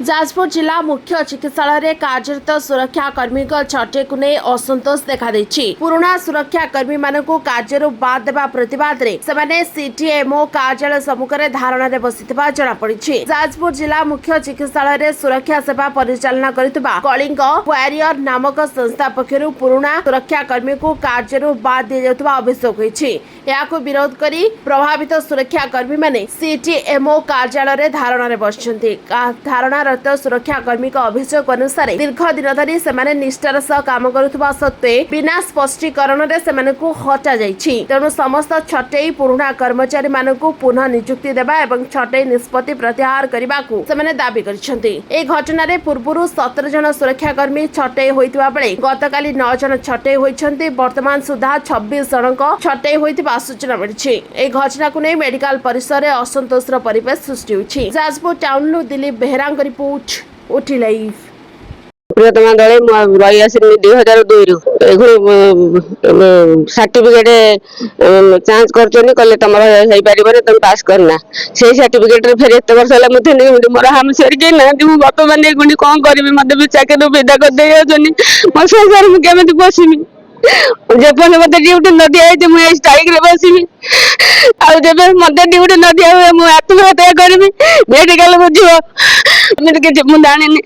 जाजपुर जिला मुख्य चिकित्सालय कार्यरत सुरक्षाकर्मी छटे को नहीं असंतोष देखा पुराना सुरक्षाकर्मी मानक कार्य बाद देवा प्रतिवाद में सीटीएमओ कार्यालय सम्मुखें धारणा बसी जनापड़ी। जाजपुर जिला मुख्य चिकित्सालय सुरक्षा सेवा परिचालना करथिबा कलिंग वारियर नामक संस्था पक्षर पुराना सुरक्षाकर्मी को कार्य बाद दि जाउथबा अभियोग होईछि। याको विरोध करी प्रभावित सुरक्षाकर्मी माने सीटीएमओ कार्यालय धारणा बसिछन्ति। धारणारत सुरक्षाकर्मी अभियोग अनुसार दीर्घ दिन धरी सेमाने निष्ठार सह काम करुवा सत्वे बिना स्पष्टीकरण से हटा जाइछि। तेणु समस्त छटई पुराना कर्मचारी मानकु पुनः नियुक्ति देबा एवं छटई निष्पत्ति प्रत्याहार करबाकू सेमाने दाबी करिसेंति। ए घटना रे पूर्वरु 17 जन सुरक्षाकर्मी छटई होइतिबा बेले गतकाली 9 जन छटई होइछन्ति। वर्तमान सुधा 26 जनक छटई होइतिबा सूचना मिलिछि। ए घटना को नै मेडिकल परिसर रे असंतोषर परिवेश सृष्टि होइछि। जाजपुर टाउन नु दिलीप बेहरांग रिपोर्ट ओटी लाइव। प्रियतमा दले रही आस 2002 सर्टिफिकेट चांस कर तुम हो पार तुम पास करना से सर्टिफिकेट फिर एत वर्ष है मोर हम सर के ना बर्तमान कौन करी मत भी चाकरी विदा कर दे मो संसार मुझे बसमी जब मत ड्यूटी न दिखाई मुझे स्ट्राइक रे बसमी आब मत ड्यूटी न दिया हुए मुझे आत्महत्या करी मेडिकल को जीव मुझे जानी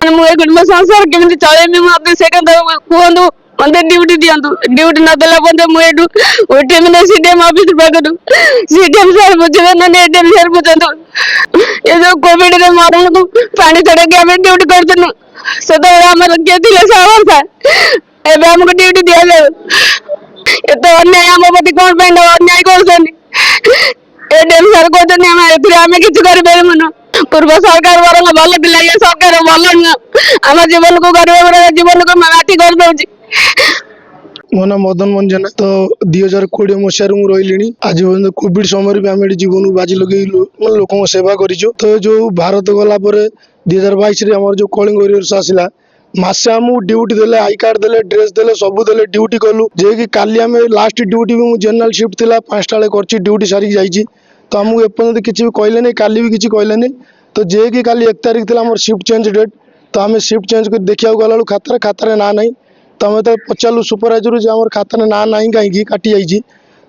मो संसार केमी चलमी मत से कहतु मत ड्यूटी दिंतु ड्यूटी नदेला मुझे ओटीएम सीडीएम ऑफिस पाखु सीडीएम सर बुझे ना एडीएम सर बुझु ये जो कोविड रे मरण को पानी चढ़ा आम ड्यूटी करूँ से किए थे साहसा एवं आमको ड्यूटी दि जाऊ एत अन्याय आम प्रति कौन अन्याय कर एडीएम सर कहते आम कि कर पूर्व सरकार वर भल थी ये सरकार भल नुह आम जीवन को गरीब जीवन को माटी कर दौर। मो ना मदन मोहन जेना तो 2020 मसीह रही आज कोविड समय भी आम जीवन को बाजी लगे लोक सेवा करूँ। तो जो भारत गला 2022 जो कलिंग वारियर्स आसला मासे आमको ड्यूटी देले आई कार्ड देले ड्रेस देले सब देले ड्यूटी कलु जे कि काली आम लास्ट ड्यूटी भी जनरल शिफ्ट थिला 5टा बेले कर ड्यूटी सारिक जाइए। तो आमको एपर्यंत किसी भी कहले नहीं काली भी किसी कहले नहीं। तो जे कि काली 1 तारीख थी शिफ्ट चेंज डेट तो आम शिफ्ट चेंज कर देखा गला खातार ना नहीं। तो आम तो पचारू सुपरवाइजर जो आम खातार ना ना कहीं काटी जाइए।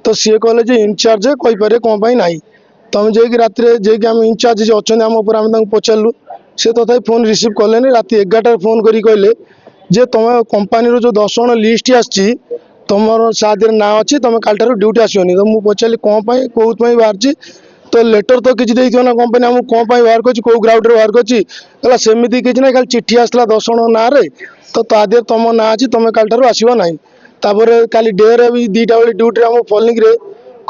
तो सी कहले इनचार्ज कहीपर कौन पाई ना। तो आम जे रात आम इनचार्ज जो अच्छा आम आम पचारू से तथा फोन रिसीव कले रात 11टार फोन कर कहले जे तुम कंपानी जो 10 जन लिस्ट आसी तुम साथ ना अच्छी तुम कालठार ड्यूटी आसोनी। तो मुझे पचारि कौन कौथ बाहर तो लेटर तो किसी देना कंपानी आमको कौन बाहर कर ग्राउंड बाहर कर सेमती किसी ना खाली चिट्ठी आसला 10 जन ना तो तादेह तुम ना अच्छी तुम कालठार आसो ना। तापर काली डे भी 2टा बेले ड्यूटी आम फॉलोइंग रे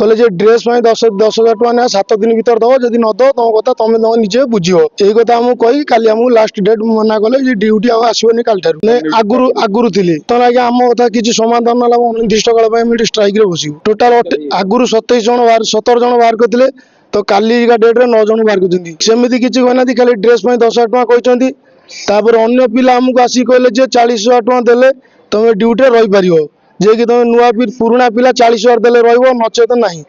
कहले ड्रेस 10,000 टका ना 7 दिन भर दब जब न दब तुम कथा तुम निजे बुझ यही कथा आमको कही काली आमको लास्ट डेट मना कले ड्यूटी आसोनी कालठार आगुरी थी। तो आगे आम कथा किसी समाधान ना अनिर्दिष्ट काल स्ट्राइक रे बस टोटाल आगुरी 27 जन 17 जन बाहर करते तो काली डेट रे 9 जन बाहर करमती किसी कहना खाली ड्रेस 10,000 टका कहते। अन्य पिला आमको आसिक कहले 40,000 टका देले तुम ड्यूटी रही पार जे कि तुम नुआ पुराना पिला 40,000 देले रही नचेत नहीं।